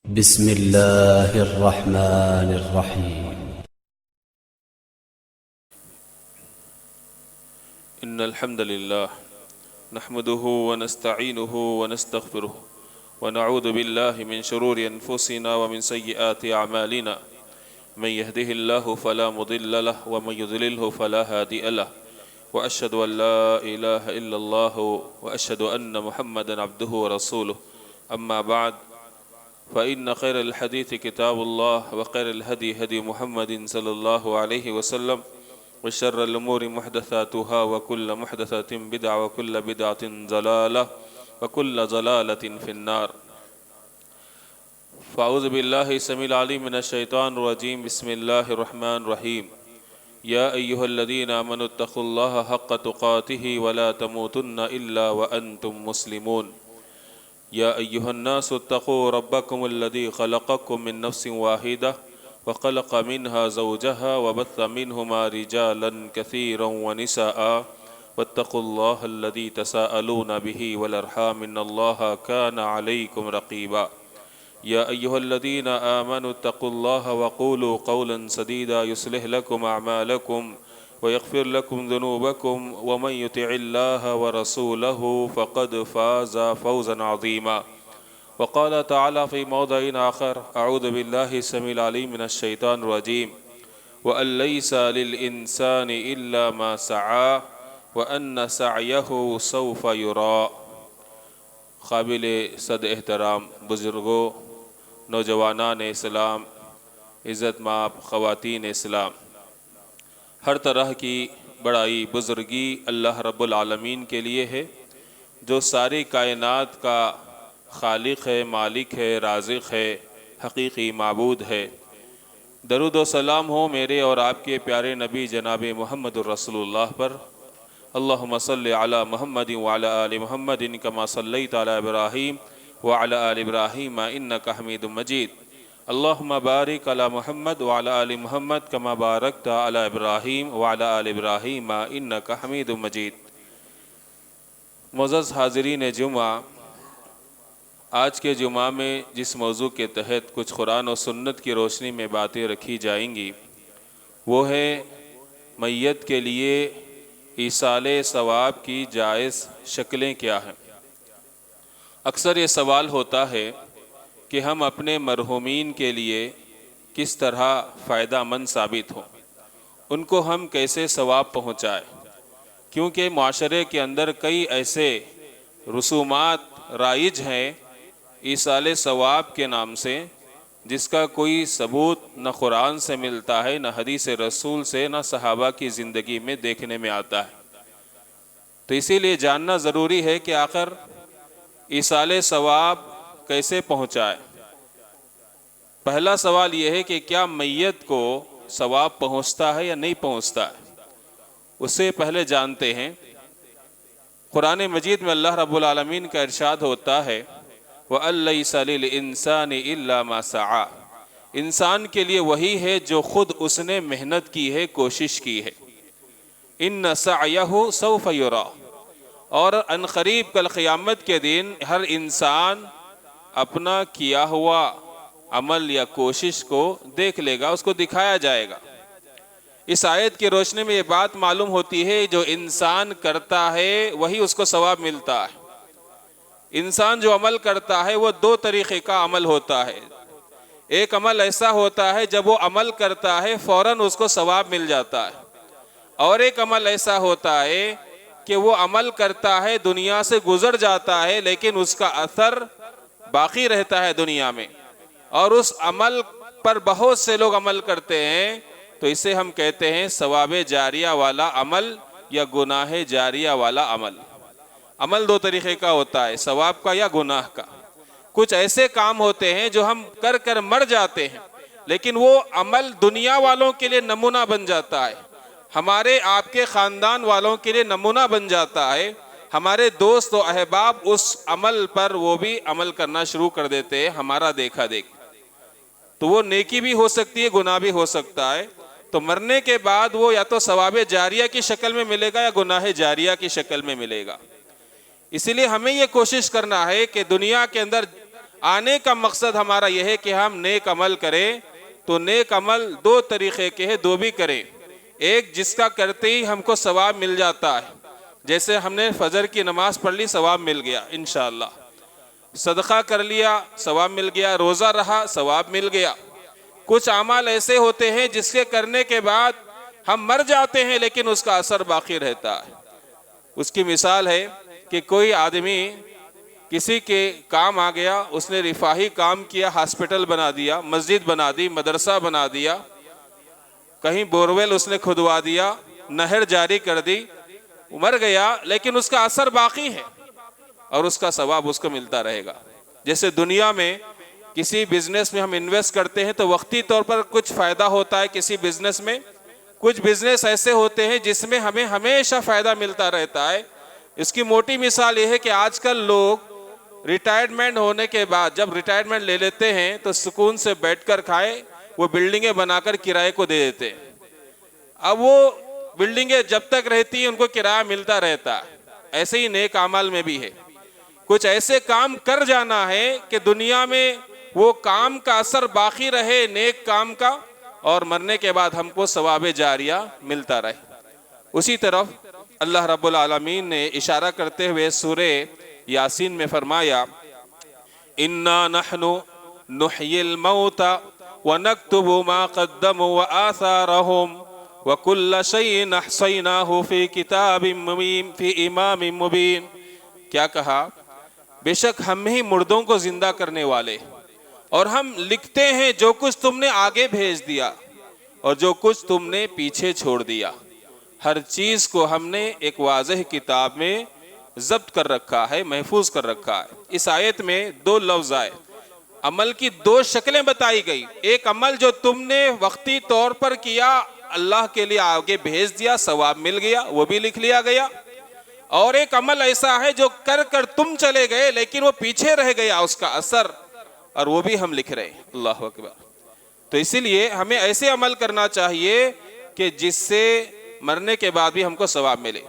بسم الله الرحمن الرحيم. إن الحمد لله نحمده ونستعينه ونستغفره ونعوذ بالله من شرور أنفسنا ومن سيئات أعمالنا من يهده الله فلا مضل له ومن يضلله فلا هادي له وأشهد أن لا إله إلا الله وأشهد أن محمدا عبده ورسوله أما بعد فإن خير الحديث كتاب الله وخير الهدي هدي محمد صلى الله عليه وسلم وشر الأمور محدثاتها وكل محدثة بدعة وكل بدعة ضلالة وكل ضلالة في النار. فأعوذ بالله السميع العليم من الشيطان الرجيم. بسم الله الرحمن الرحيم. يا أيها الذين آمنوا اتقوا الله حق تقاته ولا تموتن إلا وأنتم مسلمون. يا أيها الناس اتقوا ربكم الذي خلقكم من نفس واحدة وخلق منها زوجها وبث منهما رجالا كثيرا ونساء واتقوا الله الذي تساءلون به والأرحام إن الله كان عليكم رقيبا. يا أيها الذين آمنوا اتقوا الله وقولوا قولا سديدا يصلح لكم أعمالكم ويغفر لكم ذنوبكم ومن يطع الله ورسوله فقد فاز فوزا عظيما. وقال تعالى في موضع آخر أعوذ بالله السميع العليم من الشيطان الرجيم وأن ليس للإنسان إلا ما سعى وأن سعيه سوف يرى. قابل صد احترام بزرگوں، نوجوانان اسلام، عزت مآب خواتین اسلام، ہر طرح کی بڑائی بزرگی اللہ رب العالمین کے لیے ہے جو ساری کائنات کا خالق ہے، مالک ہے، رازق ہے، حقیقی معبود ہے. درود و سلام ہو میرے اور آپ کے پیارے نبی جناب محمد الرسول اللہ پر. اللہم صلی علی محمد وعلی آل محمد کما صلیت علی ابراہیم وعلی آل ابراہیم انک حمید مجید. اللہم بارک علی محمد وعلی آل محمد کما بارکت علی ابراہیم وعلی آل ابراہیم انک حمید مجید. معزز حاضرین جمعہ، آج کے جمعہ میں جس موضوع کے تحت کچھ قرآن و سنت کی روشنی میں باتیں رکھی جائیں گی وہ ہے میت کے لیے ایصال ثواب کی جائز شکلیں کیا ہیں. اکثر یہ سوال ہوتا ہے کہ ہم اپنے مرحومین کے لیے کس طرح فائدہ مند ثابت ہوں، ان کو ہم کیسے ثواب پہنچائیں، کیونکہ معاشرے کے اندر کئی ایسے رسومات رائج ہیں ایصال ثواب کے نام سے جس کا کوئی ثبوت نہ قرآن سے ملتا ہے، نہ حدیث رسول سے، نہ صحابہ کی زندگی میں دیکھنے میں آتا ہے. تو اسی لیے جاننا ضروری ہے کہ آخر ایصال ثواب کیسے پہنچائے. پہلا سوال یہ ہے کہ کیا میت کو ثواب پہنچتا ہے یا نہیں پہنچتا ہے. اس سے پہلے جانتے ہیں قرآن مجید میں اللہ رب العالمین کا ارشاد ہوتا ہے وَأَن لَيْسَ لِلْإِنسَانِ إِلَّا مَا سَعَى. انسان کے لیے وہی ہے جو خود اس نے محنت کی ہے، کوشش کی ہے. إِنَّ سَعْيَهُ سَوْفَ يُرَى. اور ان قریب کل قیامت کے دن ہر انسان اپنا کیا ہوا عمل یا کوشش کو دیکھ لے گا، اس کو دکھایا جائے گا. اس آیت کی روشنی میں یہ بات معلوم ہوتی ہے جو انسان کرتا ہے وہی اس کو ثواب ملتا ہے. انسان جو عمل کرتا ہے وہ دو طریقے کا عمل ہوتا ہے. ایک عمل ایسا ہوتا ہے جب وہ عمل کرتا ہے فوراً اس کو ثواب مل جاتا ہے، اور ایک عمل ایسا ہوتا ہے کہ وہ عمل کرتا ہے دنیا سے گزر جاتا ہے لیکن اس کا اثر باقی رہتا ہے دنیا میں، اور اس عمل پر بہت سے لوگ عمل کرتے ہیں. تو اسے ہم کہتے ہیں ثواب جاریہ والا عمل یا گناہ جاریہ والا عمل. عمل دو طریقے کا ہوتا ہے، ثواب کا یا گناہ کا. کچھ ایسے کام ہوتے ہیں جو ہم کر کر مر جاتے ہیں لیکن وہ عمل دنیا والوں کے لیے نمونہ بن جاتا ہے، ہمارے آپ کے خاندان والوں کے لیے نمونہ بن جاتا ہے. ہمارے دوست و احباب اس عمل پر وہ بھی عمل کرنا شروع کر دیتے ہیں ہمارا دیکھا دیکھ. تو وہ نیکی بھی ہو سکتی ہے، گناہ بھی ہو سکتا ہے. تو مرنے کے بعد وہ یا تو ثواب جاریہ کی شکل میں ملے گا یا گناہ جاریہ کی شکل میں ملے گا. اسی لیے ہمیں یہ کوشش کرنا ہے کہ دنیا کے اندر آنے کا مقصد ہمارا یہ ہے کہ ہم نیک عمل کریں، تو نیک عمل دو طریقے کے ہیں، دو بھی کریں۔ ایک جس کا کرتے ہی ہم کو ثواب مل جاتا ہے، جیسے ہم نے فجر کی نماز پڑھ لی، ثواب مل گیا انشاءاللہ، صدقہ کر لیا ثواب مل گیا، روزہ رہا ثواب مل گیا۔ کچھ اعمال ایسے ہوتے ہیں جس کے کرنے کے بعد ہم مر جاتے ہیں لیکن اس کا اثر باقی رہتا ہے۔ اس کی مثال ہے کہ کوئی آدمی کسی کے کام آ گیا، اس نے رفاہی کام کیا، ہاسپٹل بنا دیا، مسجد بنا دی، مدرسہ بنا دیا، کہیں بورویل اس نے کھدوا دیا، نہر جاری کر دی، مر گیا لیکن اس کا اثر باقی ہے اور اس کا ثواب اس کو ملتا رہے گا۔ جیسے دنیا میں کسی بزنس میں ہم انویسٹ کرتے ہیں تو وقتی طور پر کچھ فائدہ ہوتا ہے کسی بزنس میں، کچھ بزنس ایسے ہوتے ہیں جس میں ہمیں ہمیشہ فائدہ ملتا رہتا ہے۔ اس کی موٹی مثال یہ ہے کہ آج کل لوگ ریٹائرمنٹ ہونے کے بعد جب ریٹائرمنٹ لے لیتے ہیں تو سکون سے بیٹھ کر کھائے، وہ بلڈنگیں بنا کر کرائے کو دے دیتے ہیں۔ اب وہ بلڈنگیں جب تک رہتی ہیں ان کو کرایہ ملتا رہتا ہے۔ ایسے ہی نیک اعمال میں بھی ہے، کچھ ایسے کام کر جانا ہے کہ دنیا میں وہ کام کا اثر باقی رہے نیک کام کا، اور مرنے کے بعد ہم کو ثواب جاریہ ملتا رہے۔ اسی طرف اللہ رب العالمین نے اشارہ کرتے ہوئے سورہ یاسین میں فرمایا اِنَّا نَحْنُ نُحْيِي الْمَوْتَ وَنَكْتُبُ مَا قَدَّمُوا وَآثَارَهُمْ وَكُلَّ شَيْءٍ أَحْصَيْنَاهُ فِي كِتَابٍ مُبِينٍ فِي إِمَامٍ مُبِينٍ۔ کیا کہا؟ بے شک ہم ہی مردوں کو زندہ کرنے والے، اور ہم لکھتے ہیں جو کچھ تم نے آگے بھیج دیا اور جو کچھ تم نے پیچھے چھوڑ دیا، ہر چیز کو ہم نے ایک واضح کتاب میں ضبط کر رکھا ہے، محفوظ کر رکھا ہے۔ اس آیت میں دو لفظ آئے، عمل کی دو شکلیں بتائی گئی۔ ایک عمل جو تم نے وقتی طور پر کیا، اللہ کے لیے آگے بھیج دیا، ثواب مل گیا، وہ بھی لکھ لیا گیا، اور ایک عمل ایسا ہے جو کر کر تم چلے گئے لیکن وہ پیچھے رہ گیا اس کا اثر، اور وہ بھی ہم لکھ رہے ہیں۔ اللہ اکبر۔ تو اسی لیے ہمیں ایسے عمل کرنا چاہیے کہ جس سے مرنے کے بعد بھی ہم کو ثواب ملے۔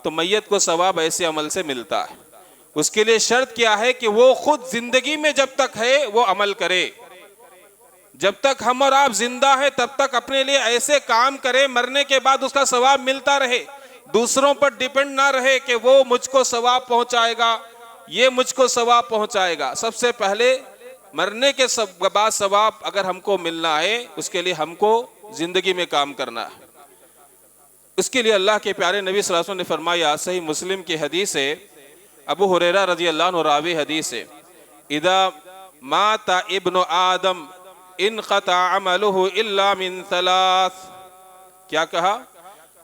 تو میت کو ثواب ایسے عمل سے ملتا ہے۔ اس کے لیے شرط کیا ہے کہ وہ خود زندگی میں جب تک ہے وہ عمل کرے، جب تک ہم اور آپ زندہ ہیں تب تک اپنے لیے ایسے کام کرے مرنے کے بعد اس کا ثواب ملتا رہے، دوسروں پر ڈیپینڈ نہ رہے کہ وہ مجھ کو ثواب پہنچائے گا، یہ مجھ کو ثواب پہنچائے گا۔ سب سے پہلے مرنے کے بعد ثواب اگر ہم کو ملنا ہے اس کے لیے ہم کو زندگی میں کام کرنا ہے۔ اس کے لیے اللہ کے پیارے نبی صلی اللہ علیہ وسلم نے فرمایا، صحیح مسلم کی حدیث ہے، ابو ہریرہ رضی اللہ عنہ راوی حدیث ہے، اذا مات ابن آدم انقطع عملہ الا من ثلاث۔ کیا کہا؟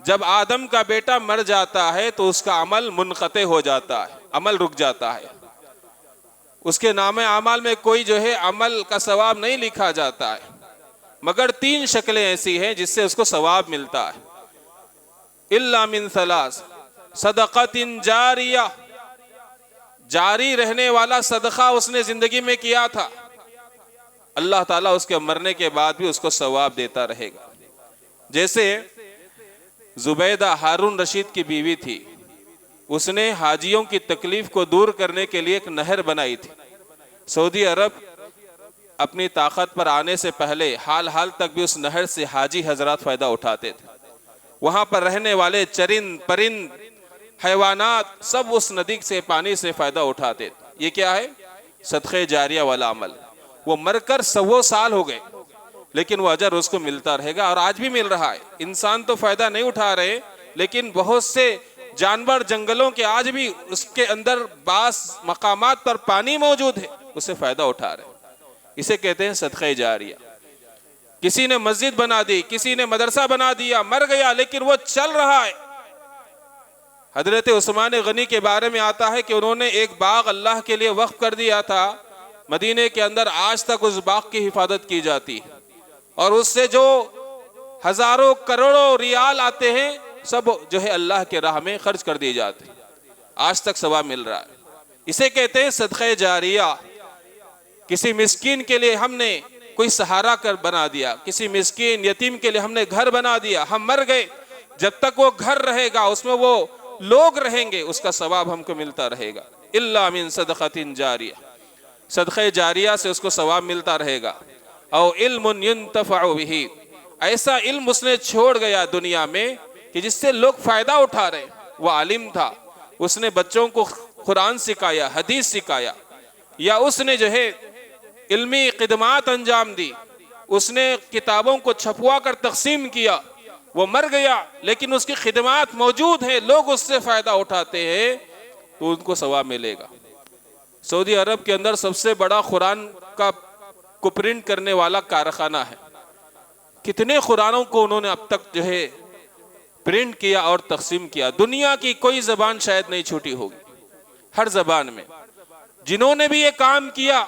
جب آدم کا بیٹا مر جاتا ہے تو اس کا عمل منقطع ہو جاتا ہے، عمل رک جاتا ہے، اس کے نام اعمال میں کوئی جو ہے عمل کا ثواب نہیں لکھا جاتا ہے، مگر تین شکلیں ایسی ہیں جس سے اس کو ثواب ملتا ہے۔ الا من ثلاث، صدقۃ جاریہ، جاری رہنے والا صدقہ اس نے زندگی میں کیا تھا، اللہ تعالیٰ اس کے مرنے کے بعد بھی اس کو ثواب دیتا رہے گا۔ جیسے زبیدہ ہارون رشید کی بیوی تھی، اس نے حاجیوں کی تکلیف کو دور کرنے کے لیے ایک نہر بنائی تھی۔ سعودی عرب اپنی طاقت پر آنے سے پہلے حال تک بھی اس نہر سے حاجی حضرات فائدہ اٹھاتے تھے۔ وہاں پر رہنے والے چرند پرند حیوانات سب اس ندی سے پانی سے فائدہ اٹھاتے تھے۔ یہ کیا ہے؟ صدقہ جاریہ والا عمل۔ وہ مر کر 100 سال ہو گئے لیکن وہ اجر اس کو ملتا رہے گا، اور آج بھی مل رہا ہے۔ انسان تو فائدہ نہیں اٹھا رہے لیکن بہت سے جانور جنگلوں کے آج بھی اس کے اندر بعض مقامات پر پانی موجود ہے، اس سے فائدہ اٹھا رہے ہیں۔ اسے کہتے ہیں صدقہ جاریہ۔ کسی نے مسجد بنا دی، کسی نے مدرسہ بنا دیا، مر گیا لیکن وہ چل رہا ہے۔ حضرت عثمان غنی کے بارے میں آتا ہے کہ انہوں نے ایک باغ اللہ کے لیے وقف کر دیا تھا مدینے کے اندر، آج تک اس باغ کی حفاظت کی جاتی ہے، اور اس سے جو ہزاروں کروڑوں ریال آتے ہیں سب جو ہے اللہ کے راہ میں خرچ کر دیے جاتے ہیں، آج تک ثواب مل رہا ہے۔ اسے کہتے ہیں صدقہ جاریہ۔ کسی مسکین کے لیے ہم نے کوئی سہارا کر بنا دیا، کسی مسکین یتیم کے لیے ہم نے گھر بنا دیا، ہم مر گئے، جب تک وہ گھر رہے گا اس میں وہ لوگ رہیں گے، اس کا ثواب ہم کو ملتا رہے گا۔ الا من صدقۃ جاریہ۔ صدقہ جاریہ سے اس کو ثواب ملتا رہے گا. او علم ينتفع به، ایسا علم اس نے چھوڑ گیا دنیا میں کہ جس سے لوگ فائدہ اٹھا رہے. وہ عالم تھا، اس نے بچوں کو قرآن سکھایا، حدیث سکھایا، یا اس نے جو ہے علمی خدمات انجام دی، اس نے کتابوں کو چھپوا کر تقسیم کیا. وہ مر گیا لیکن اس کی خدمات موجود ہیں، لوگ اس سے فائدہ اٹھاتے ہیں، تو ان کو ثواب ملے گا. سعودی عرب کے اندر سب سے بڑا قرآن کو پرنٹ کرنے والا کارخانہ ہے. کتنے قرآنوں کو انہوں نے اب تک جو ہے پرنٹ کیا اور تقسیم کیا. دنیا کی کوئی زبان شاید نہیں چھوٹی ہوگی، ہر زبان میں. جنہوں نے بھی یہ کام کیا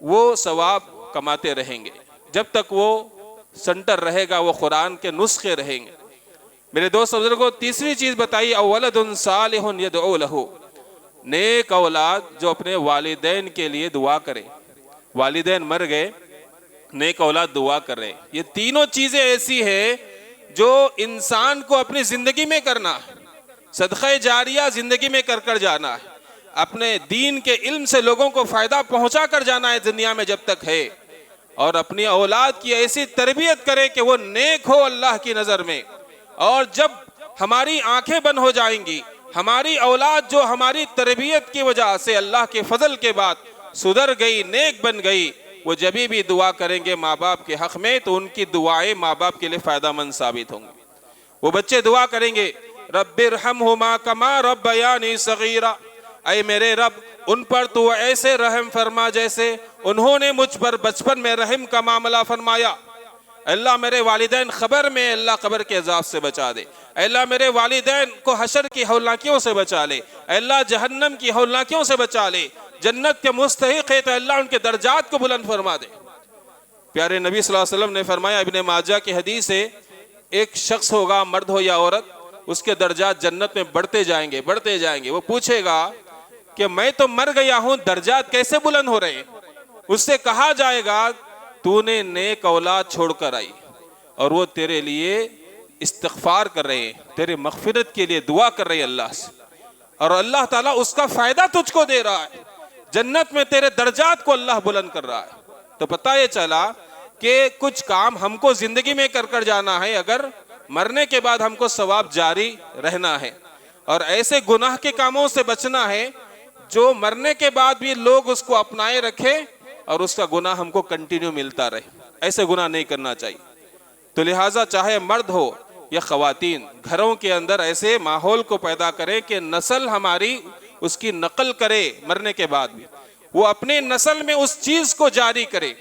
وہ ثواب کماتے رہیں گے جب تک وہ سنٹر رہے گا، وہ قرآن کے نسخے رہیں گے. میرے دوست بزرگوں، تیسری چیز بتائی، اولد صالح یدعو لہ، نیک اولاد جو اپنے والدین کے لیے دعا کرے. والدین مر گئے، نیک اولاد دعا کر رہے. یہ تینوں چیزیں ایسی ہیں جو انسان کو اپنی زندگی میں کرنا ہے. صدقہ جاریہ زندگی میں کر جانا ہے، اپنے دین کے علم سے لوگوں کو فائدہ پہنچا کر جانا ہے دنیا میں جب تک ہے، اور اپنی اولاد کی ایسی تربیت کرے کہ وہ نیک ہو اللہ کی نظر میں. اور جب ہماری آنکھیں بند ہو جائیں گی، ہماری اولاد جو ہماری تربیت کی وجہ سے اللہ کے فضل کے بعد سدھر گئی، نیک بن گئی، وہ جبھی بھی دعا کریں گے ماں باپ کے حق میں تو ان کی دعائیں ماں باپ کے لیے فائدہ مند ثابت ہوں گی. وہ بچے دعا کریں گے، رب ارحمہما کما ربیانی صغیرا، اے میرے رب ان پر تو ایسے رحم فرما جیسے انہوں نے مجھ پر بچپن میں رحم کا معاملہ فرمایا. اللہ میرے والدین خبر میں اللہ قبر کے عذاب سے بچا دے. اللہ میرے والدین کو حشر کی ہولناکیوں سے بچا لے. اللہ جہنم کی ہولناکیوں سے بچا لے. جنت کے مستحق ہے تو اللہ ان کے درجات کو بلند فرما دے. پیارے نبی صلی اللہ علیہ وسلم نے فرمایا، ابن ماجہ کی حدیث ہے، ایک شخص ہوگا، مرد ہو یا عورت، اس کے درجات جنت میں بڑھتے جائیں گے، بڑھتے جائیں گے. وہ پوچھے گا کہ میں تو مر گیا ہوں، درجات کیسے بلند ہو رہے ہیں؟ اس سے کہا جائے گا تو نے نیک اولاد چھوڑ کر آئی اور وہ تیرے لیے استغفار کر رہے ہیں، تیرے مغفرت کے لیے دعا کر رہے ہیں اللہ سے، اور اللہ تعالیٰ اس کا فائدہ تجھ کو دے رہا ہے، جنت میں تیرے درجات کو اللہ بلند کر رہا ہے. تو پتہ یہ چلا کہ کچھ کام ہم کو زندگی میں کر جانا ہے، اگر مرنے کے بعد ہم کو ثواب جاری رہنا ہے، اور ایسے گناہ کے کاموں سے بچنا ہے جو مرنے کے بعد بھی لوگ اس کو اپنائے رکھے اور اس کا گناہ ہم کو کنٹینیو ملتا رہے. ایسے گناہ نہیں کرنا چاہیے. تو لہٰذا چاہے مرد ہو یا خواتین، گھروں کے اندر ایسے ماحول کو پیدا کریں کہ نسل ہماری اس کی نقل کرے مرنے کے بعد بھی، وہ اپنے نسل میں اس چیز کو جاری کرے.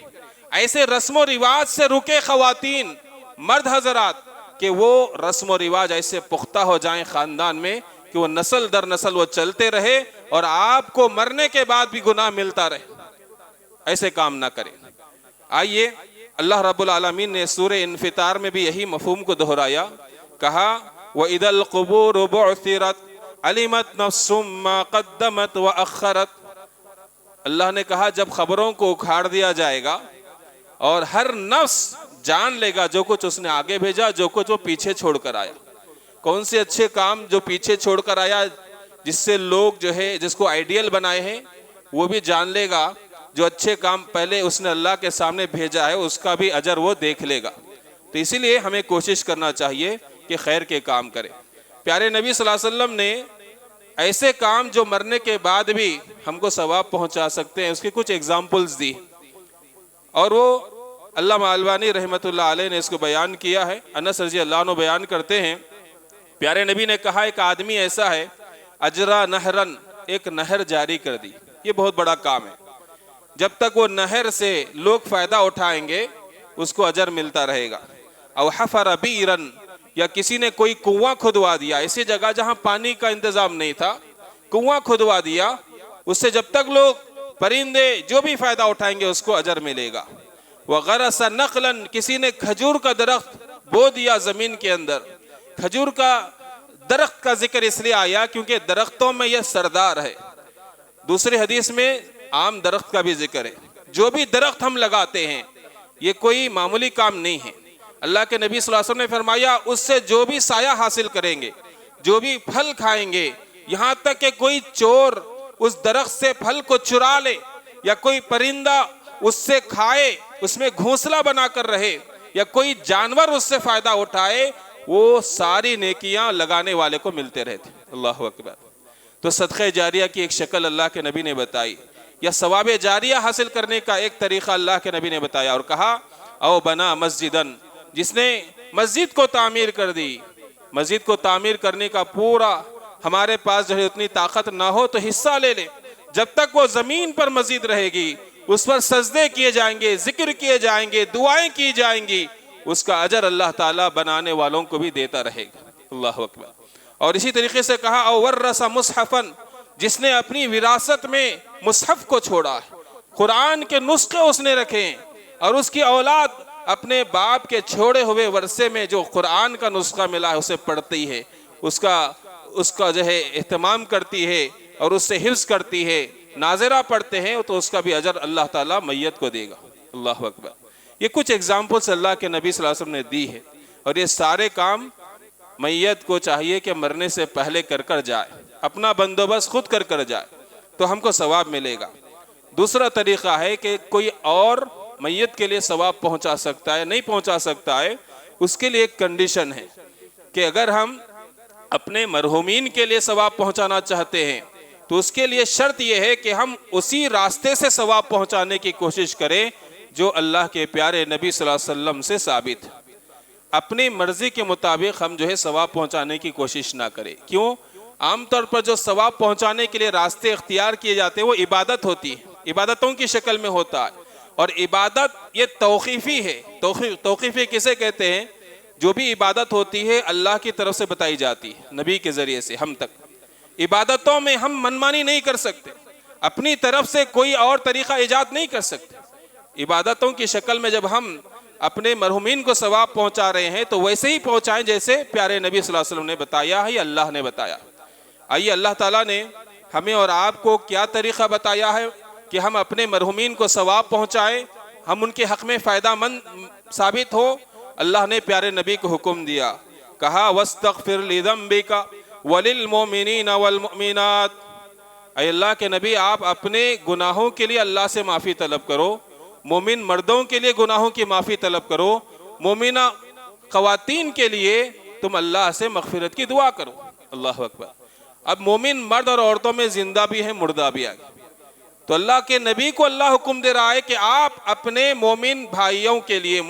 ایسے رسم و رواج سے رکے خواتین، مرد حضرات، کہ وہ رسم و رواج ایسے پختہ ہو جائیں خاندان میں کہ وہ نسل در نسل وہ چلتے رہے اور آپ کو مرنے کے بعد بھی گناہ ملتا رہے. ایسے کام نہ کریں. آئیے اللہ رب العالمین نے سورہ انفطار میں بھی یہی مفہوم کو دہرایا. کہا وَإِذَا الْقُبُورُ بُعْثِرَتْ عَلِمَتْ نَفْسٌ مَا قَدَّمَتْ وَأَخَّرَتْ. اللہ نے کہا جب خبروں کو اکھاڑ دیا جائے گا اور ہر نفس جان لے گا جو کچھ اس نے آگے بھیجا، جو کچھ وہ پیچھے چھوڑ کر آیا. کون سے اچھے کام جو پیچھے چھوڑ کر آیا، جس سے لوگ جو ہے جس کو آئیڈیل بنائے ہیں وہ بھی جان لے گا، جو اچھے کام پہلے اس نے اللہ کے سامنے بھیجا ہے اس کا بھی اجر وہ دیکھ لے گا. تو اسی لیے ہمیں کوشش کرنا چاہیے کہ خیر کے کام کریں. پیارے نبی صلی اللہ علیہ وسلم نے ایسے کام جو مرنے کے بعد بھی ہم کو ثواب پہنچا سکتے ہیں اس کی کچھ ایگزامپلز دی، اور وہ علامہ البانی رحمۃ اللہ علیہ نے اس کو بیان کیا ہے. انس رضی اللہ عنہ بیان کرتے ہیں، پیارے نبی نے کہا ایک آدمی ایسا ہے اجرا نہرن، ایک نہر جاری کر دی. یہ بہت بڑا کام ہے. جب تک وہ نہر سے لوگ فائدہ اٹھائیں گے اس کو اجر ملتا رہے گا. او حفر بیرن، یا کسی نے کوئی کنواں کھدوا دیا، ایسی جگہ جہاں پانی کا انتظام نہیں تھا، کنواں کھدوا دیا، اس سے جب تک لوگ پرندے جو بھی فائدہ اٹھائیں گے اس کو اجر ملے گا. وغرس نخلا، کسی نے کھجور کا درخت بو دیا زمین کے اندر. کھجور کا درخت کا ذکر اس لیے آیا کیونکہ درختوں میں یہ سردار ہے. دوسری حدیث میں عام درخت کا بھی ذکر ہے. جو بھی درخت ہم لگاتے ہیں یہ کوئی معمولی کام نہیں ہے. اللہ کے نبی صلی اللہ علیہ وسلم نے فرمایا اس سے جو بھی سایہ حاصل کریں گے، جو بھی پھل کھائیں گے، یہاں تک کہ کوئی چور اس درخت سے پھل کو چرا لے یا کوئی پرندہ اس سے کھائے، اس میں گھونسلہ بنا کر رہے، یا کوئی جانور اس سے فائدہ اٹھائے، وہ ساری نیکیاں لگانے والے کو ملتے رہتے۔ اللہ اکبر۔ تو صدقہ جاریہ کی ایک شکل اللہ کے نبی نے بتائی، یا ثواب جاریہ حاصل کرنے کا ایک طریقہ اللہ کے نبی نے بتایا، اور کہا او بنا مسجدن، جس نے مسجد کو تعمیر کر دی۔ مسجد کو تعمیر کرنے کا پورا ہمارے پاس جو ہے اتنی طاقت نہ ہو تو حصہ لے لے، جب تک وہ زمین پر مسجد رہے گی، اس پر سجدے کیے جائیں گے، ذکر کیے جائیں گے، دعائیں کی جائیں گی، اس کا اجر اللہ تعالیٰ بنانے والوں کو بھی دیتا رہے گا۔ اللہ اکبر۔ اور اسی طریقے سے کہا او ورث مصحفن، جس نے اپنی وراثت میں مصحف کو چھوڑا ہے، قرآن کے نسخے اس نے رکھے ہیں، اور اس کی اولاد اپنے باپ کے چھوڑے ہوئے ورثے میں جو قرآن کا نسخہ ملا ہے اسے پڑھتی ہے، اس کا جو ہے اہتمام کرتی ہے، اور اس سے حفظ کرتی ہے، ناظرہ پڑھتے ہیں، تو اس کا بھی اجر اللہ تعالیٰ میت کو دے گا۔ اللہ اکبر۔ یہ کچھ ایگزامپلس اللہ کے نبی صلی اللہ علیہ وسلم نے دی ہے، اور یہ سارے کام میت کو چاہیے کہ مرنے سے پہلے کر جائے، اپنا بندوبست خود کر جائے، تو ہم کو ثواب ملے گا۔ دوسرا طریقہ ہے کہ کوئی اور میت کے لیے ثواب پہنچا سکتا ہے، نہیں پہنچا سکتا ہے، اس کے لیے ایک کنڈیشن ہے کہ اگر ہم اپنے مرحومین کے لیے ثواب پہنچانا چاہتے ہیں تو اس کے لیے شرط یہ ہے کہ ہم اسی راستے سے ثواب پہنچانے کی کوشش کریں جو اللہ کے پیارے نبی صلی اللہ علیہ وسلم سے ثابت ہے۔ اپنی مرضی کے مطابق ہم جو ہے ثواب پہنچانے کی کوشش نہ کریں۔ کیوں؟ عام طور پر جو ثواب پہنچانے کے لیے راستے اختیار کیے جاتے ہیں وہ عبادت ہوتی ہے، عبادتوں کی شکل میں ہوتا ہے، اور عبادت یہ توقیفی ہے۔ توقیفی کسے کہتے ہیں؟ جو بھی عبادت ہوتی ہے اللہ کی طرف سے بتائی جاتی ہے، نبی کے ذریعے سے ہم تک۔ عبادتوں میں ہم منمانی نہیں کر سکتے، اپنی طرف سے کوئی اور طریقہ ایجاد نہیں کر سکتے۔ عبادتوں کی شکل میں جب ہم اپنے مرحومین کو ثواب پہنچا رہے ہیں تو ویسے ہی پہنچائیں جیسے پیارے نبی صلی اللہ علیہ وسلم نے بتایا ہے یا اللہ نے بتایا۔ آئیے اللہ تعالیٰ نے ہمیں اور آپ کو کیا طریقہ بتایا ہے کہ ہم اپنے مرحومین کو ثواب پہنچائیں، ہم ان کے حق میں فائدہ مند ثابت ہو۔ اللہ نے پیارے نبی کو حکم دیا، کہا وَاسْتَغْفِرْ لِذَنْبِكَ وَلِلْمُؤْمِنِينَ وَالْمُؤْمِنَاتِ، اے اللہ کے نبی آپ اپنے گناہوں کے لیے اللہ سے معافی طلب کرو، مومن مردوں کے لیے گناہوں کی معافی طلب کرو، مومنہ خواتین کے لیے تم اللہ سے مغفرت کی دعا کرو۔ اللہ اکبر۔ اب مومن مرد اور عورتوں میں زندہ بھی ہیں، مردہ بھی آگے، تو اللہ کے نبی کو اللہ حکم دے رہا ہے کہ آپ اپنے مومن بھائیوں کے لیے،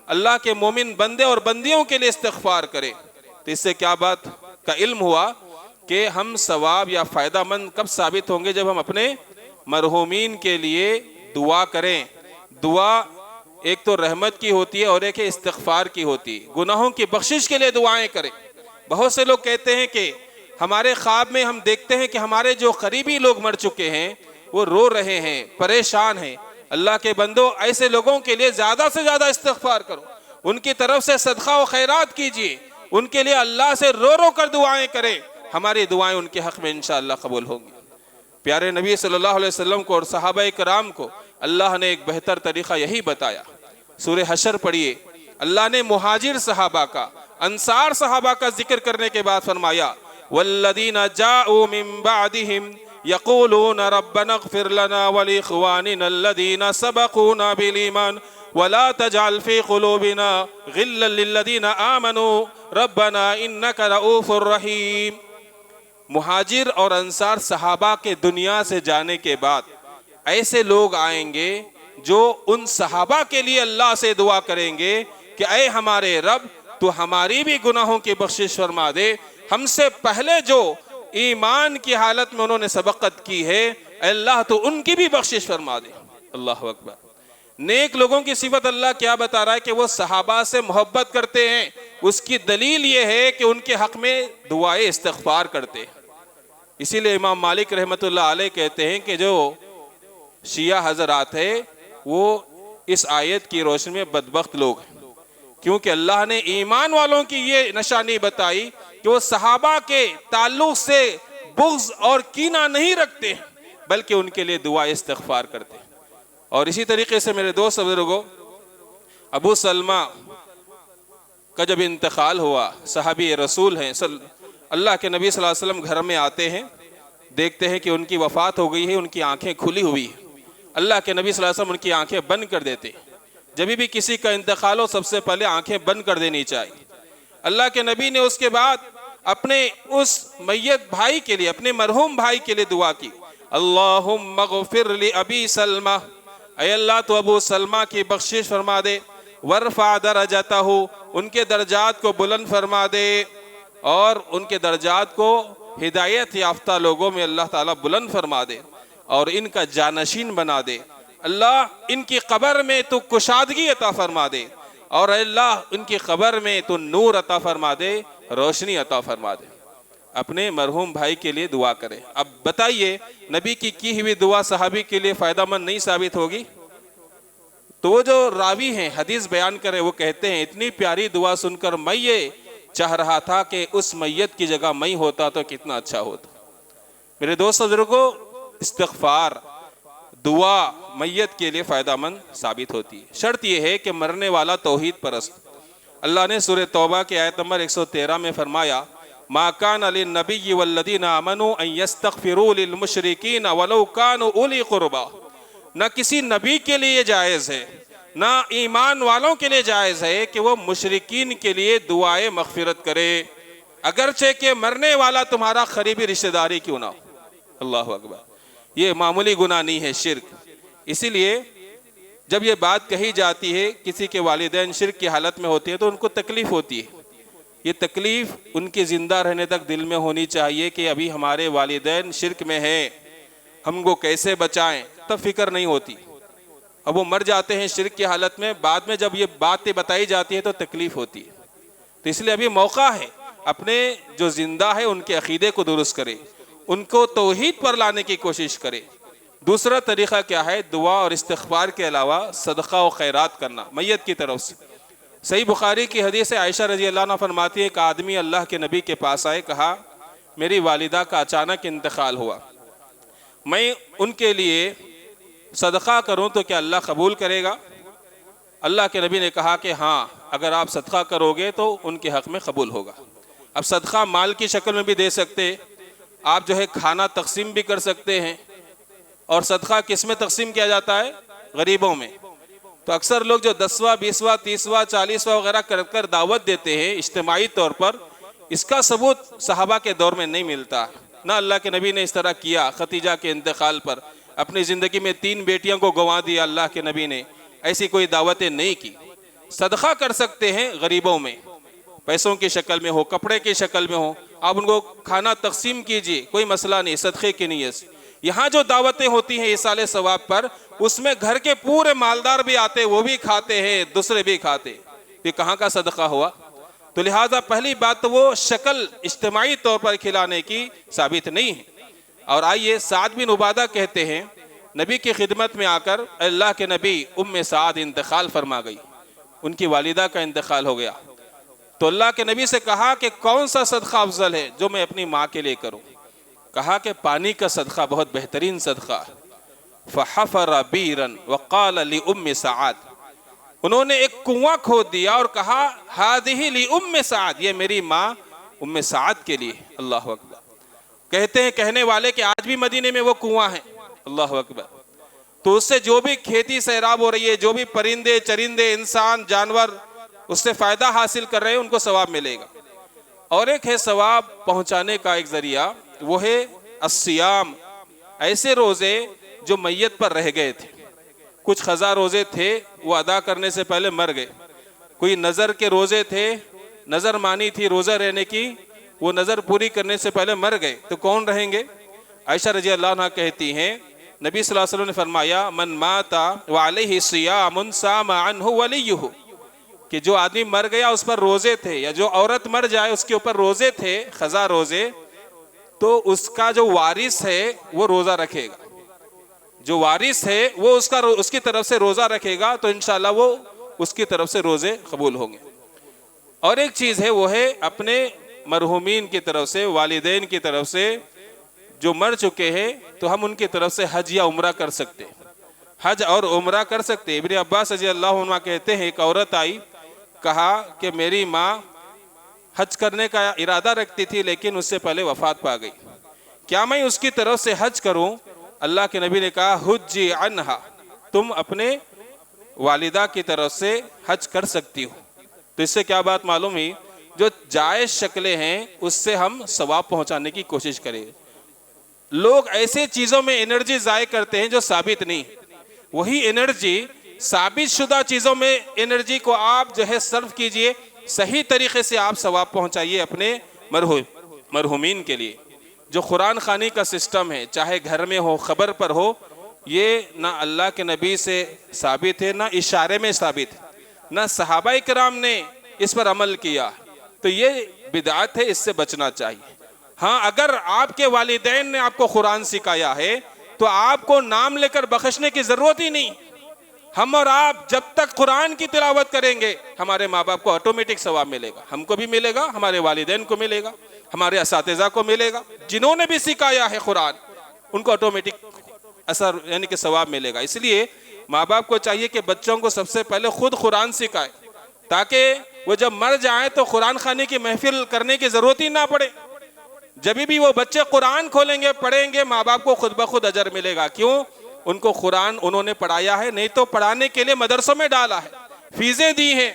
اللہ کے مومن بندے اور بندیوں کے لیے استغفار کریں۔ تو اس سے کیا بات کا علم ہوا کہ ہم ثواب یا فائدہ مند کب ثابت ہوں گے؟ جب ہم اپنے مرحومین کے لیے دعا کریں۔ دعا ایک تو رحمت کی ہوتی ہے اور ایک استغفار کی ہوتی ہے، گناہوں کی بخشش کے لیے دعائیں کریں۔ بہت سے لوگ کہتے ہیں کہ ہمارے خواب میں ہم دیکھتے ہیں کہ ہمارے جو قریبی لوگ مر چکے ہیں وہ رو رہے ہیں، پریشان ہیں۔ اللہ کے بندو ایسے لوگوں کے لیے زیادہ سے زیادہ استغفار کرو، ان کی طرف سے صدقہ و خیرات کیجیے، ان کے لیے اللہ سے رو رو کر دعائیں کریں، ہماری دعائیں ان کے حق میں انشاءاللہ قبول ہوں گی۔ پیارے نبی صلی اللہ علیہ وسلم کو اور صحابہ کرام کو اللہ نے ایک بہتر طریقہ یہی بتایا۔ سورہ حشر پڑھیے، اللہ نے مہاجر صحابہ کا، انصار صحابہ کا ذکر کرنے کے بعد فرمایا والذین جاءوا من بعدهم یقولون ربنا اغفر لنا ولإخواننا الذین سبقونا بالایمان ولا تجعل في قلوبنا غلا للذین آمنوا ربنا انک رؤوف رحیم۔ مہاجر اور انصار صحابہ کے دنیا سے جانے کے بعد ایسے لوگ آئیں گے جو ان صحابہ کے لیے اللہ سے دعا کریں گے کہ اے ہمارے رب تو ہماری بھی گناہوں کی بخشش فرما دے، ہم سے پہلے جو ایمان کی حالت میں انہوں نے سبقت کی ہے اے اللہ تو ان کی بھی بخشش فرما دے۔ اللہ اکبر۔ نیک لوگوں کی صفت اللہ کیا بتا رہا ہے کہ وہ صحابہ سے محبت کرتے ہیں، اس کی دلیل یہ ہے کہ ان کے حق میں دعائے استغفار کرتے ہیں۔ اسی لیے امام مالک رحمۃ اللہ علیہ کہتے ہیں کہ جو شیعہ حضرات ہیں وہ اس آیت کی روشنی میں بدبخت لوگ ہیں، کیونکہ اللہ نے ایمان والوں کی یہ نشانی بتائی کہ وہ صحابہ کے تعلق سے بغض اور کینہ نہیں رکھتے بلکہ ان کے لیے دعا استغفار کرتے ہیں۔ اور اسی طریقے سے میرے دوست بزرگوں، ابو سلمہ کا جب انتقال ہوا، صحابی رسول ہیں، اللہ کے نبی صلی اللہ علیہ وسلم گھر میں آتے ہیں، دیکھتے ہیں کہ ان کی وفات ہو گئی ہے، ان کی آنکھیں کھلی ہوئی ہیں، اللہ کے نبی صلی اللہ علیہ وسلم ان کی آنکھیں بند کر دیتے. جب بھی کسی کا انتقال ہو سب سے پہلے آنکھیں بند کر دینی چاہیے. اللہ کے نبی نے اس کے بعد اپنے اس میت بھائی کے لیے، اپنے مرحوم بھائی کے لیے دعا کی. اللہم اغفر لأبی سلمہ، اے اللہ تو ابو سلمہ کی بخشش فرما دے. ورفع درجتہ، ان کے درجات کو بلند فرما دے، اور ان کے درجات کو ہدایت یافتہ لوگوں میں اللہ تعالیٰ بلند فرما دے، اور ان کا جانشین بنا دے. اللہ ان کی قبر میں تو کشادگی عطا فرما دے، اور اے اللہ ان کی قبر میں تو نور عطا فرما دے، روشنی عطا فرما دے. اپنے مرحوم بھائی کے لیے دعا کرے. اب بتائیے نبی کی ہوئی دعا صحابی کے لیے فائدہ مند نہیں ثابت ہوگی؟ تو وہ جو راوی ہیں حدیث بیان کرے وہ کہتے ہیں اتنی پیاری دعا سن کر میں یہ چاہ رہا تھا کہ اس میت کی جگہ میں ہوتا تو کتنا اچھا ہوتا. میرے دوست بزرگوں، استغفار دعا میت کے لیے فائدہ مند ثابت ہوتی ہے. شرط یہ ہے کہ مرنے والا توحید پرست. اللہ نے سورہ توبہ کے آیت نمبر 113 میں فرمایا ما کان للنبی والذین آمنوا ان یستغفروا للمشرکین ولو کانوا اولی قربا. نہ کسی نبی کے لیے جائز ہے، نہ ایمان والوں کے لیے جائز ہے کہ وہ مشرکین کے لیے دعائے مغفرت کرے، اگرچہ کہ مرنے والا تمہارا قریبی رشتہ داری کیوں نہ ہو. اللہ اکبر. یہ معمولی گناہ نہیں ہے، شرک. اسی لیے جب یہ بات کہی جاتی ہے کسی کے والدین شرک کی حالت میں ہوتے ہیں تو ان کو تکلیف ہوتی ہے. یہ تکلیف ان کے زندہ رہنے تک دل میں ہونی چاہیے کہ ابھی ہمارے والدین شرک میں ہیں، ہم کو کیسے بچائیں. تب فکر نہیں ہوتی. اب وہ مر جاتے ہیں شرک کی حالت میں، بعد میں جب یہ باتیں بتائی جاتی ہے تو تکلیف ہوتی ہے. تو اس لیے ابھی موقع ہے اپنے جو زندہ ہے ان کے عقیدے کو درست کرے، ان کو توحید پر لانے کی کوشش کرے. دوسرا طریقہ کیا ہے؟ دعا اور استغفار کے علاوہ صدقہ و خیرات کرنا میت کی طرف سے. صحیح بخاری کی حدیث عائشہ رضی اللہ عنہ فرماتی ہے ایک آدمی اللہ کے نبی کے پاس آئے، کہا میری والدہ کا اچانک انتقال ہوا، میں ان کے لیے صدقہ کروں تو کیا اللہ قبول کرے گا؟ اللہ کے نبی نے کہا کہ ہاں، اگر آپ صدقہ کرو گے تو ان کے حق میں قبول ہوگا. اب صدقہ مال کی شکل میں بھی دے سکتے، آپ جو ہے کھانا تقسیم بھی کر سکتے ہیں. اور صدقہ کس میں تقسیم کیا جاتا ہے؟ غریبوں میں. تو اکثر لوگ جو 10واں 20واں 30واں 40واں وغیرہ کر کر دعوت دیتے ہیں اجتماعی طور پر، اس کا ثبوت صحابہ کے دور میں نہیں ملتا. نہ اللہ کے نبی نے اس طرح کیا. خدیجہ کے انتقال پر اپنی زندگی میں 3 بیٹیوں کو گنوا دیا اللہ کے نبی نے، ایسی کوئی دعوتیں نہیں کی. صدقہ کر سکتے ہیں غریبوں میں، پیسوں کی شکل میں ہو، کپڑے کی شکل میں ہو، آپ ان کو کھانا تقسیم کیجئے، کوئی مسئلہ نہیں، صدقے کی نیت سے. یہاں جو دعوتیں ہوتی ہیں ایصال ثواب پر، اس میں گھر کے پورے مالدار بھی آتے، وہ بھی کھاتے ہیں، دوسرے بھی کھاتے. یہ کہاں کا صدقہ ہوا؟ تو لہٰذا پہلی بات تو وہ شکل اجتماعی طور پر کھلانے کی ثابت نہیں ہے. اور آئیے سعد بن عبادہ کہتے ہیں نبی کی خدمت میں آ کر اللہ کے نبی ام سعد انتقال فرما گئی، ان کی والدہ کا انتقال ہو گیا. تو اللہ کے نبی سے کہا کہ کون سا صدقہ افضل ہے جو میں اپنی ماں کے لیے کروں؟ کہا کہ پانی کا صدقہ بہت بہترین صدقہ ہے. فحفر بیرا وقال لأم سعد، انہوں نے ایک کنواں کھود دیا اور کہا ہذہ لأم سعد، یہ میری ماں ام سعد کے لیے. اللہ اکبر. کہتے ہیں کہنے والے کہ آج بھی مدینے میں وہ کنواں ہے. اللہ اکبر. تو اس سے جو بھی کھیتی سیراب ہو رہی ہے، جو بھی پرندے چرندے انسان جانور اس سے فائدہ حاصل کر رہے ہیں، ان کو ثواب ملے گا. اور ایک ہے ثواب پہنچانے کا ایک ذریعہ، وہ ہے الصیام. ایسے روزے جو میت پر رہ گئے تھے. کچھ قضا روزے تھے وہ ادا کرنے سے پہلے مر گئے. کوئی نظر کے روزے تھے، نظر مانی تھی روزہ رہنے کی، وہ نظر پوری کرنے سے پہلے مر گئے، تو کون رہیں گے؟ عائشہ رضی اللہ عنہ کہتی ہیں نبی صلی اللہ علیہ وسلم نے فرمایا من مات وعلیہ صیام صام عنہ ولیہ، کہ جو آدمی مر گیا اس پر روزے تھے، یا جو عورت مر جائے اس کے اوپر روزے تھے، قضا روزے، تو اس کا جو وارث ہے وہ روزہ رکھے گا. جو وارث ہے وہ اس کی طرف سے روزہ رکھے گا تو انشاءاللہ وہ اس کی طرف سے روزے قبول ہوں گے. اور ایک چیز ہے وہ ہے اپنے مرحومین کی طرف سے، والدین کی طرف سے جو مر چکے ہیں، تو ہم ان کی طرف سے حج یا عمرہ کر سکتے، حج اور عمرہ کر سکتے. ابن عباس رضی اللہ عنہ کہتے ہیں ایک عورت آئی، کہا کہ میری ماں حج کرنے کا ارادہ رکھتی تھی لیکن اس سے پہلے وفات پا گئی، کیا میں اس کی طرف سے حج کروں اللہ کے نبی نے کہا حجی عنہا، تم اپنے والدہ کی طرف سے حج کر سکتی ہو۔ تو اس سے کیا بات معلوم ہوئی؟ جو جائز شکلیں ہیں اس سے ہم ثواب پہنچانے کی کوشش کریں۔ لوگ ایسے چیزوں میں انرجی ضائع کرتے ہیں جو ثابت نہیں، وہی انرجی ثابت شدہ چیزوں میں انرجی کو آپ جو ہے صرف کیجئے، صحیح طریقے سے آپ ثواب پہنچائیے اپنے مرحومین کے لیے۔ جو قرآن خوانی کا سسٹم ہے، چاہے گھر میں ہو، خبر پر ہو، یہ نہ اللہ کے نبی سے ثابت ہے، نہ اشارے میں ثابت ہے، نہ صحابہ کرام نے اس پر عمل کیا، تو یہ بدعت ہے، اس سے بچنا چاہیے۔ ہاں، اگر آپ کے والدین نے آپ کو قرآن سکھایا ہے تو آپ کو نام لے کر بخشنے کی ضرورت ہی نہیں۔ ہم اور آپ جب تک قرآن کی تلاوت کریں گے، ہمارے ماں باپ کو آٹومیٹک ثواب ملے گا، ہم کو بھی ملے گا، ہمارے والدین کو ملے گا، ہمارے اساتذہ کو ملے گا، جنہوں نے بھی سکھایا ہے قرآن ان کو آٹومیٹک اثر یعنی کہ ثواب ملے گا۔ اس لیے ماں باپ کو چاہیے کہ بچوں کو سب سے پہلے خود قرآن سکھائے، تاکہ وہ جب مر جائیں تو قرآن خوانی کی محفل کرنے کی ضرورت ہی نہ پڑے۔ جب بھی وہ بچے قرآن کھولیں گے، پڑھیں گے، ماں باپ کو خود بخود اجر ملے گا۔ کیوں؟ ان کو قرآن انہوں نے پڑھایا ہے، نہیں تو پڑھانے کے لیے مدرسوں میں ڈالا ہے، فیسیں دی ہیں،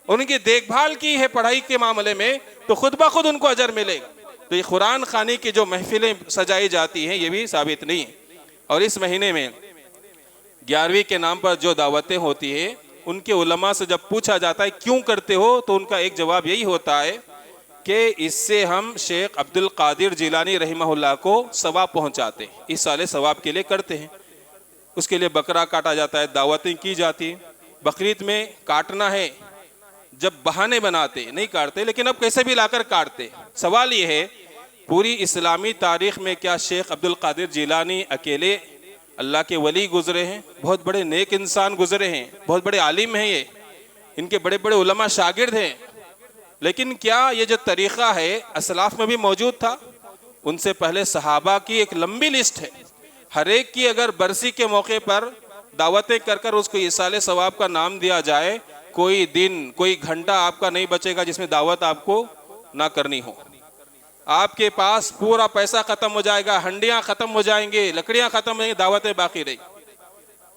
ان کی دیکھ بھال کی ہے پڑھائی کے معاملے میں، تو خود بخود ان کو اجر ملے گا۔ تو یہ قرآن خوانی کی جو محفلیں سجائی جاتی ہیں یہ بھی ثابت نہیں ہے۔ اور اس مہینے میں 11ویں کے نام پر جو دعوتیں ہوتی ہیں، ان کے علماء سے جب پوچھا جاتا ہے کیوں کرتے ہو، تو ان کا ایک جواب یہی ہوتا ہے کہ اس سے ہم شیخ عبد القادر جیلانی رحمہ اللہ کو ثواب پہنچاتے ہیں، اس سال ثواب کے لیے کرتے ہیں۔ اس کے لیے بکرا کاٹا جاتا ہے، دعوتیں کی جاتی ہیں۔ بقرعید میں کاٹنا ہے، جب بہانے بناتے نہیں کاٹتے، لیکن اب کیسے بھی لا کر کاٹتے۔ سوال یہ ہے پوری اسلامی تاریخ میں کیا شیخ عبد القادر جیلانی اکیلے اللہ کے ولی گزرے ہیں؟ بہت بڑے نیک انسان گزرے ہیں، بہت بڑے عالم ہیں، یہ ان کے بڑے بڑے علماء شاگرد ہیں، لیکن کیا یہ جو طریقہ ہے اسلاف میں بھی موجود تھا؟ ان سے پہلے صحابہ کی ایک لمبی لسٹ ہے، ہر ایک کی اگر برسی کے موقع پر دعوتیں کر کر اس کو ایصال ثواب کا نام دیا جائے، کوئی دن کوئی گھنٹہ آپ کا نہیں بچے گا جس میں دعوت آپ کو نہ کرنی ہو۔ آپ کے پاس پورا پیسہ ختم ہو جائے گا، ہنڈیاں ختم ہو جائیں گے، لکڑیاں ختم ہو جائیں گی، دعوتیں باقی رہی۔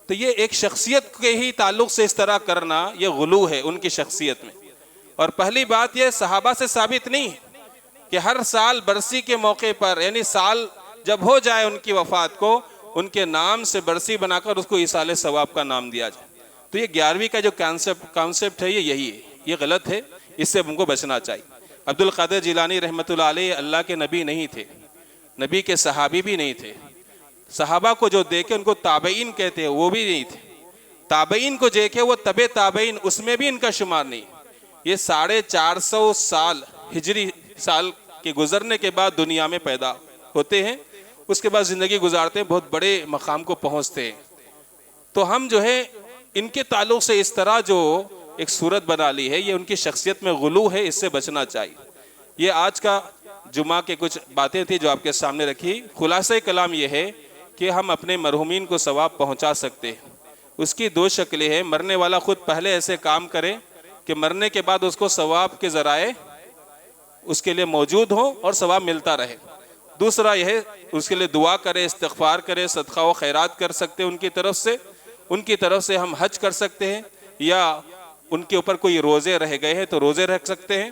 تو یہ ایک شخصیت کے ہی تعلق سے اس طرح کرنا یہ غلو ہے ان کی شخصیت میں۔ اور پہلی بات یہ صحابہ سے ثابت نہیں کہ ہر سال برسی کے موقع پر، یعنی سال جب ہو جائے ان کی وفات کو، ان کے نام سے برسی بنا کر اس کو ایصال ثواب کا نام دیا جائے۔ تو یہ 11ویں کا جو کانسیپٹ ہے یہ یہی ہے، یہ غلط ہے، اس سے ہم کو بچنا چاہیے۔ عبد القادر جیلانی رحمۃ اللہ علیہ اللہ کے نبی نہیں تھے، نبی کے صحابی بھی نہیں تھے، صحابہ کو جو دیکھے ان کو تابعین کہتے ہیں وہ بھی نہیں تھے، تابعین کو دیکھے وہ تبع تابعین اس میں بھی ان کا شمار نہیں۔ یہ 450 سال ہجری سال کے گزرنے کے بعد دنیا میں پیدا ہوتے ہیں، اس کے بعد زندگی گزارتے ہیں، بہت بڑے مقام کو پہنچتے ہیں۔ تو ہم جو ہے ان کے تعلق سے اس طرح جو ایک صورت بنا لی ہے، یہ ان کی شخصیت میں غلو ہے، اس سے بچنا چاہیے۔ یہ آج کا جمعہ کے کچھ باتیں تھی جو آپ کے سامنے رکھی۔ خلاصہ کلام یہ ہے کہ ہم اپنے مرحومین کو ثواب پہنچا سکتے ہیں۔ اس کی دو شکلیں ہیں، مرنے والا خود پہلے ایسے کام کرے کہ مرنے کے بعد اس کو ثواب کے ذرائع اس کے لیے موجود ہوں اور ثواب ملتا رہے۔ دوسرا یہ ہے اس کے لیے دعا کرے، استغفار کرے، صدقہ و خیرات کر سکتے ہیں ان کی طرف سے ہم حج کر سکتے ہیں، یا ان کے اوپر کوئی روزے رہ گئے ہیں تو روزے رکھ سکتے ہیں،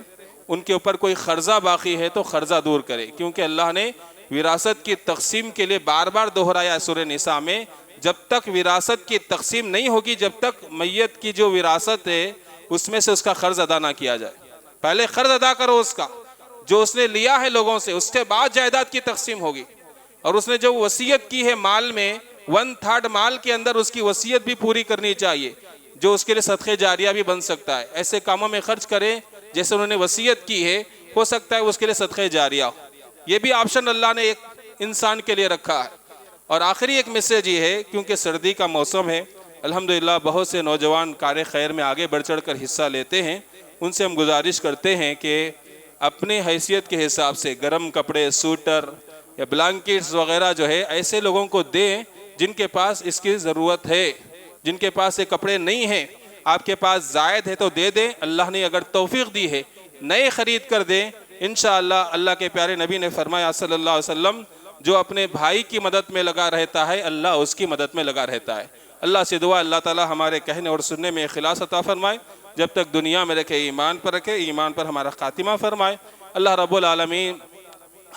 ان کے اوپر کوئی قرضہ باقی ہے تو قرضہ دور کرے، کیونکہ اللہ نے وراثت کی تقسیم کے لیے بار بار دہرایا سورہ نساء میں، جب تک وراثت کی تقسیم نہیں ہوگی، جب تک میت کی جو وراثت ہے اس میں سے اس کا قرض ادا نہ کیا جائے، پہلے قرض ادا کرو اس کا جو اس نے لیا ہے لوگوں سے، اس کے بعد جائیداد کی تقسیم ہوگی۔ اور اس نے جو وصیت کی ہے مال میں 1/3 مال کے اندر اس کی وصیت بھی پوری کرنی چاہیے، جو اس کے لیے صدقہ جاریہ بھی بن سکتا ہے۔ ایسے کاموں میں خرچ کریں جیسے انہوں نے وصیت کی ہے، ہو سکتا ہے اس کے لیے صدقہ جاریہ ہو، یہ بھی آپشن اللہ نے ایک انسان کے لیے رکھا ہے۔ اور آخری ایک میسیج یہ ہے، کیونکہ سردی کا موسم ہے، الحمدللہ بہت سے نوجوان کار خیر میں آگے بڑھ چڑھ کر حصہ لیتے ہیں، ان سے ہم گزارش کرتے ہیں کہ اپنے حیثیت کے حساب سے گرم کپڑے، سوٹر یا بلانکٹس وغیرہ جو ہے ایسے لوگوں کو دیں جن کے پاس اس کی ضرورت ہے، جن کے پاس یہ کپڑے نہیں ہیں، آپ کے پاس زائد ہے تو دے دیں، اللہ نے اگر توفیق دی ہے نئے خرید کر دیں، انشاءاللہ اللہ کے پیارے نبی نے فرمایا صلی اللہ علیہ وسلم جو اپنے بھائی کی مدد میں لگا رہتا ہے اللہ اس کی مدد میں لگا رہتا ہے۔ اللہ سے دعا اللہ تعالی ہمارے کہنے اور سننے میں اخلاص عطا فرمائے، جب تک دنیا میں رکھے ایمان پر رکھے، ایمان پر ہمارا خاتمہ فرمائے۔ اللہ رب العالمین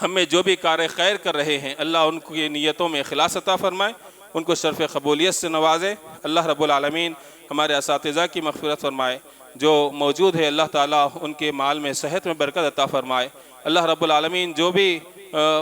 ہمیں جو بھی کار خیر کر رہے ہیں اللہ ان کی نیتوں میں اخلاص عطا فرمائے، ان کو شرف قبولیت سے نوازے۔ اللہ رب العالمین ہمارے اساتذہ کی مغفرت فرمائے، جو موجود ہے اللہ تعالیٰ ان کے مال میں صحت میں برکت عطا فرمائے۔ اللہ رب العالمین جو بھی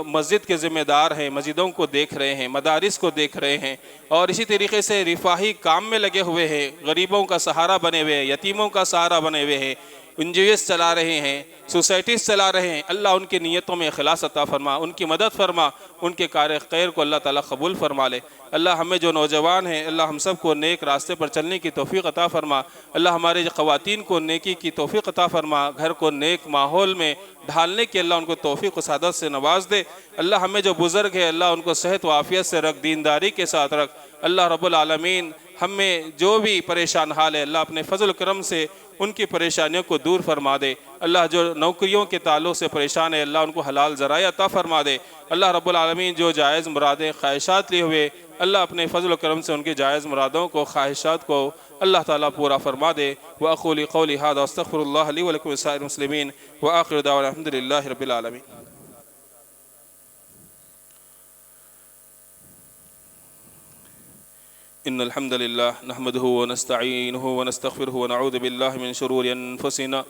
مسجد کے ذمہ دار ہیں، مسجدوں کو دیکھ رہے ہیں، مدارس کو دیکھ رہے ہیں، اور اسی طریقے سے رفاہی کام میں لگے ہوئے ہیں، غریبوں کا سہارا بنے ہوئے ہیں، یتیموں کا سہارا بنے ہوئے ہیں، NGOs چلا رہے ہیں، سوسائٹیز چلا رہے ہیں، اللہ ان کی نیتوں میں اخلاص عطا فرما، ان کی مدد فرما، ان کے کار خیر کو اللہ تعالیٰ قبول فرما لے۔ اللہ ہمیں جو نوجوان ہیں اللہ ہم سب کو نیک راستے پر چلنے کی توفیق عطا فرما۔ اللہ ہمارے خواتین کو نیکی کی توفیق عطا فرما، گھر کو نیک ماحول میں ڈھالنے کی اللہ ان کو توفیق و سعادت سے نواز دے۔ اللہ ہمیں جو بزرگ ہے اللہ ان کو صحت و عافیت سے رکھ، دینداری کے ساتھ رکھ۔ اللہ رب العالمین ہمیں جو بھی پریشان حال ہے اللہ اپنے فضل و کرم سے ان کی پریشانیوں کو دور فرما دے۔ اللہ جو نوکریوں کے تعلق سے پریشان ہے اللہ ان کو حلال ذرائع عطا فرما دے۔ اللہ رب العالمین جو جائز مرادیں خواہشات لیے ہوئے اللہ اپنے فضل و کرم سے ان کی جائز مرادوں کو خواہشات کو اللہ تعالیٰ پورا فرما دے۔ وأقول قولي هذا واستغفر الله لي ولكم ولسائر المسلمين وآخر دعوانا الحمد لله رب العالمين۔ إن الحمد لله نحمده ونستعينه ونستغفره ونعوذ بالله من شرور أنفسنا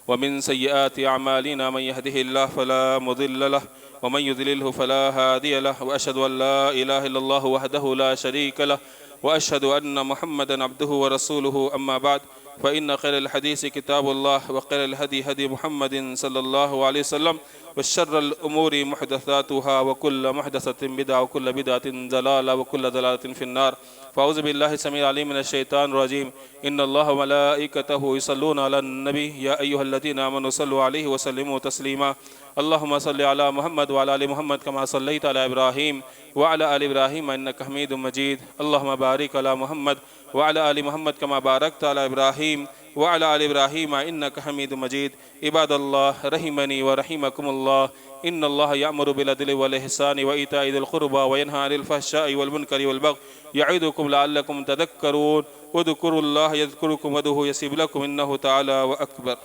ومن سيئات أعمالنا، من يهده الله فلا مضل له ومن يضلله فلا هادي له، وأشهد أن لا إله إلا الله وحده لا شريك له، وأشهد أن محمدا عبده ورسوله، أما بعد فإن خير الحديث كتاب الله وخير الهدي هدي محمد صلى الله عليه وسلم، وشر الأمور محدثاتها وكل محدثة بدعة وكل بدعة ضلالة وكل ضلالة في النار۔ فأعوذ بالله السميع العليم من الشيطان الرجيم، إن الله وملائكته يصلون على النبي يا أيها الذين آمنوا صلوا عليه وسلموا تسليما۔ اللهم صل على محمد وعلى آل محمد كما صليت على إبراهيم وعلى آل إبراهيم إنك حميد مجيد۔ اللهم بارك على محمد وعلى آل محمد كما باركت على إبراهيم وعلى آل إبراهيم إنك حميد مجيد۔ عباد الله رحمني ورحمكم الله، إن الله يأمر بالعدل والإحسان وإيتاء ذي القربى وينهى عن الفحشاء والمنكر والبغي يعظكم لعلكم تذكرون، اذكروا الله يذكركم وادعوه يستجب لكم إنه تعالى وأكبر۔